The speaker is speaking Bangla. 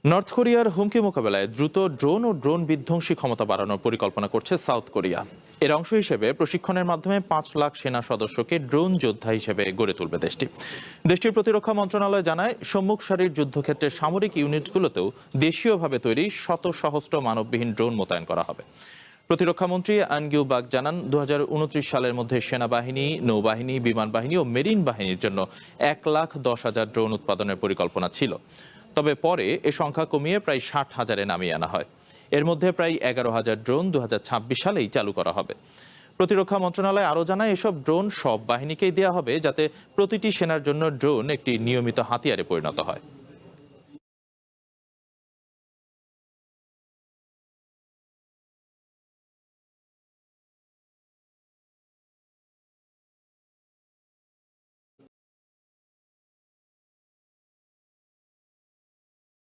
নর্থ কোরিয়ার হুমকি মোকাবেলায় দ্রুত ড্রোন ও ড্রোন বিধ্বংসী ক্ষমতা বাড়ানোর পরিকল্পনা করছে সাউথ কোরিয়া। এর অংশ হিসেবে প্রশিক্ষণের মাধ্যমে 5 লাখ সেনা সদস্যকে ড্রোন যোদ্ধা হিসেবে গড়ে তুলবে দেশটির প্রতিরক্ষা মন্ত্রণালয় জানায়, সম্মুখ সারির যুদ্ধক্ষেত্রে সামরিক ইউনিটগুলোতেও দেশীয়ভাবে তৈরি শত সহস্র মানববিহীন ড্রোন মোতায়েন করা হবে। প্রতিরক্ষামন্ত্রী আন গিউ বাক জানান, 2029 সালের মধ্যে সেনাবাহিনী, নৌবাহিনী, বিমান বাহিনী ও মেরিন বাহিনীর জন্য 1,10,000 ড্রোন উৎপাদনের পরিকল্পনা ছিল। তবে পরে এ সংখ্যা কমিয়ে প্রায় 60,000-এ নামিয়ে আনা হয়। এর মধ্যে প্রায় 11,000 ড্রোন 2026 সালেই চালু করা হবে। প্রতিরক্ষা মন্ত্রণালয় আরও জানায়, এসব ড্রোন সব বাহিনীকেই দেওয়া হবে, যাতে প্রতিটি সেনার জন্য ড্রোন একটি নিয়মিত হাতিয়ারে পরিণত হয়।